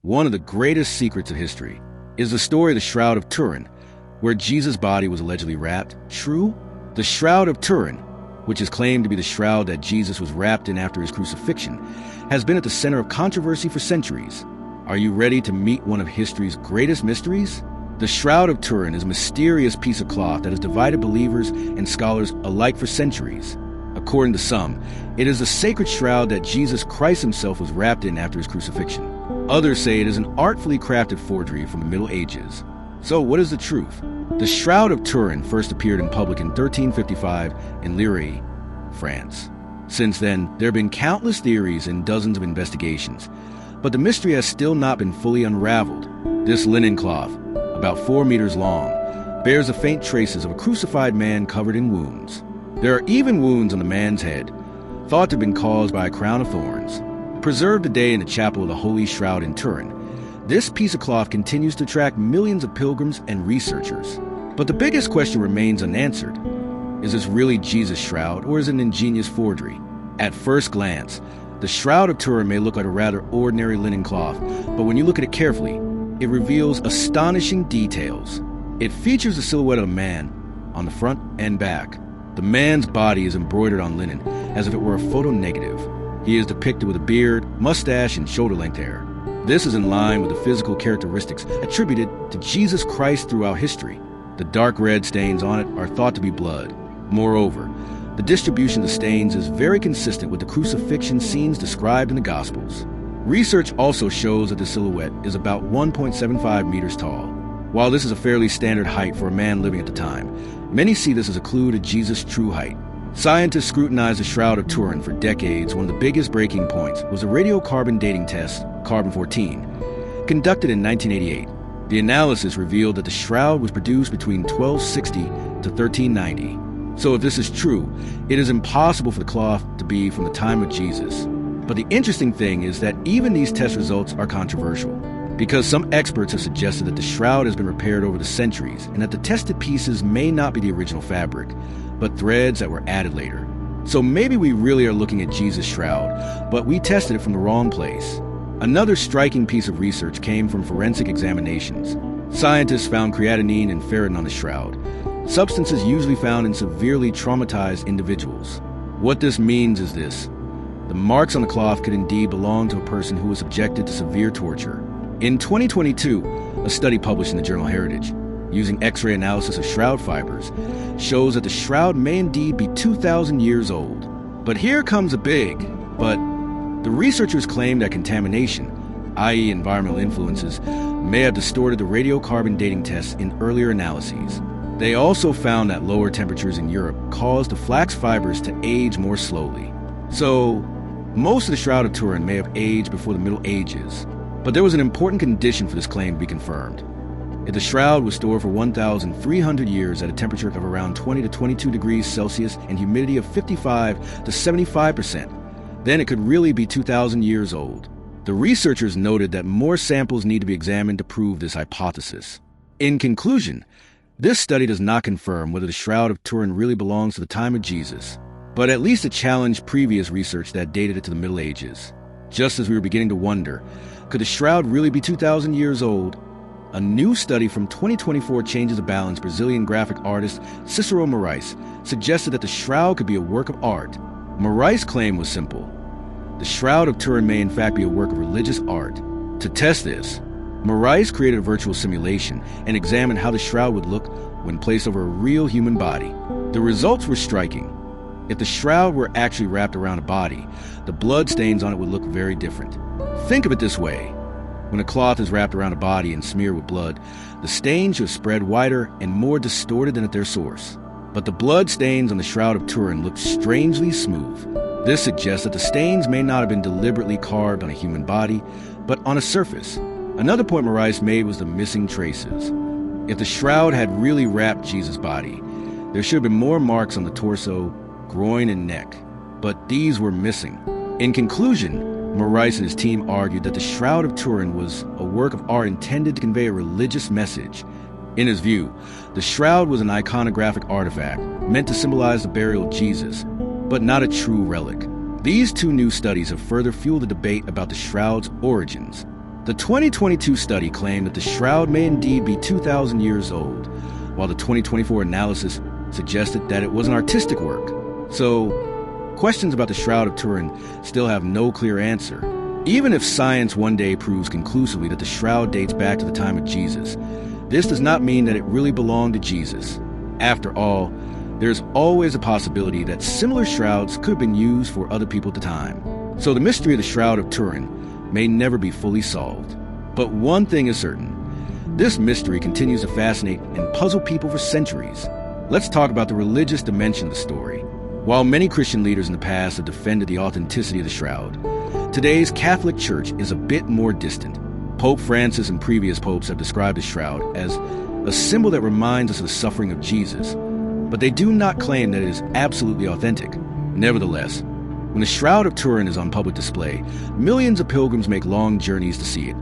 One of the greatest secrets of history is the story of the Shroud of Turin, where Jesus' body was allegedly wrapped. True? The Shroud of Turin, which is claimed to be the shroud that Jesus was wrapped in after his crucifixion, has been at the center of controversy for centuries. Are you ready to meet one of history's greatest mysteries? The Shroud of Turin is a mysterious piece of cloth that has divided believers and scholars alike for centuries. According to some, it is the sacred shroud that Jesus Christ himself was wrapped in after his crucifixion. Others say it is an artfully crafted forgery from the Middle Ages. So what is the truth? The Shroud of Turin first appeared in public in 1355 in Liray, France. Since then, there have been countless theories and dozens of investigations, but the mystery has still not been fully unraveled. This linen cloth, about 4 meters long, bears the faint traces of a crucified man covered in wounds. There are even wounds on the man's head, thought to have been caused by a crown of thorns. Preserved today in the chapel of the Holy Shroud in Turin, this piece of cloth continues to attract millions of pilgrims and researchers. But the biggest question remains unanswered. Is this really Jesus' shroud, or is it an ingenious forgery? At first glance, the Shroud of Turin may look like a rather ordinary linen cloth, but when you look at it carefully, it reveals astonishing details. It features the silhouette of a man on the front and back. The man's body is embroidered on linen, as if it were a photo negative. He is depicted with a beard, mustache, and shoulder-length hair. This is in line with the physical characteristics attributed to Jesus Christ throughout history. The dark red stains on it are thought to be blood. Moreover, the distribution of the stains is very consistent with the crucifixion scenes described in the Gospels. Research also shows that the silhouette is about 1.75 meters tall. While this is a fairly standard height for a man living at the time, many see this as a clue to Jesus' true height. Scientists scrutinized the Shroud of Turin for decades. One of the biggest breaking points was a radiocarbon dating test, carbon-14, conducted in 1988. The analysis revealed that the shroud was produced between 1260 to 1390. So if this is true, it is impossible for the cloth to be from the time of Jesus. But the interesting thing is that even these test results are controversial, because some experts have suggested that the shroud has been repaired over the centuries and that the tested pieces may not be the original fabric, but threads that were added later. So maybe we really are looking at Jesus' shroud, but we tested it from the wrong place. Another striking piece of research came from forensic examinations. Scientists found creatinine and ferritin on the shroud, substances usually found in severely traumatized individuals. What this means is this: the marks on the cloth could indeed belong to a person who was subjected to severe torture. In 2022, a study published in the journal Heritage, using X-ray analysis of shroud fibers, shows that the shroud may indeed be 2,000 years old. But here comes a big but. The researchers claim that contamination, i.e. environmental influences, may have distorted the radiocarbon dating tests in earlier analyses. They also found that lower temperatures in Europe caused the flax fibers to age more slowly. So, most of the Shroud of Turin may have aged before the Middle Ages. But there was an important condition for this claim to be confirmed. If the shroud was stored for 1,300 years at a temperature of around 20 to 22 degrees Celsius and humidity of 55 to 75%, then it could really be 2,000 years old. The researchers noted that more samples need to be examined to prove this hypothesis. In conclusion, this study does not confirm whether the Shroud of Turin really belongs to the time of Jesus, but at least it challenged previous research that dated it to the Middle Ages. Just as we were beginning to wonder, could the shroud really be 2,000 years old? A new study from 2024 Changes the Balance Brazilian graphic artist Cicero Moraes suggested that the shroud could be a work of art. Moraes' claim was simple: the Shroud of Turin may in fact be a work of religious art. To test this, Moraes created a virtual simulation and examined how the shroud would look when placed over a real human body. The results were striking. If the shroud were actually wrapped around a body, the blood stains on it would look very different. Think of it this way: when a cloth is wrapped around a body and smeared with blood, the stains should spread wider and more distorted than at their source. But the blood stains on the Shroud of Turin looked strangely smooth. This suggests that the stains may not have been deliberately carved on a human body, but on a surface. Another point Moraes made was the missing traces. If the shroud had really wrapped Jesus' body, there should have been more marks on the torso, groin, and neck. But these were missing. In conclusion, Moraes and his team argued that the Shroud of Turin was a work of art intended to convey a religious message. In his view, the shroud was an iconographic artifact meant to symbolize the burial of Jesus, but not a true relic. These two new studies have further fueled the debate about the shroud's origins. The 2022 study claimed that the shroud may indeed be 2,000 years old, while the 2024 analysis suggested that it was an artistic work. So, questions about the Shroud of Turin still have no clear answer. Even if science one day proves conclusively that the shroud dates back to the time of Jesus, this does not mean that it really belonged to Jesus. After all, there's always a possibility that similar shrouds could have been used for other people at the time. So the mystery of the Shroud of Turin may never be fully solved. But one thing is certain. This mystery continues to fascinate and puzzle people for centuries. Let's talk about the religious dimension of the story. While many Christian leaders in the past have defended the authenticity of the shroud, today's Catholic Church is a bit more distant. Pope Francis and previous popes have described the shroud as a symbol that reminds us of the suffering of Jesus, but they do not claim that it is absolutely authentic. Nevertheless, when the Shroud of Turin is on public display, millions of pilgrims make long journeys to see it.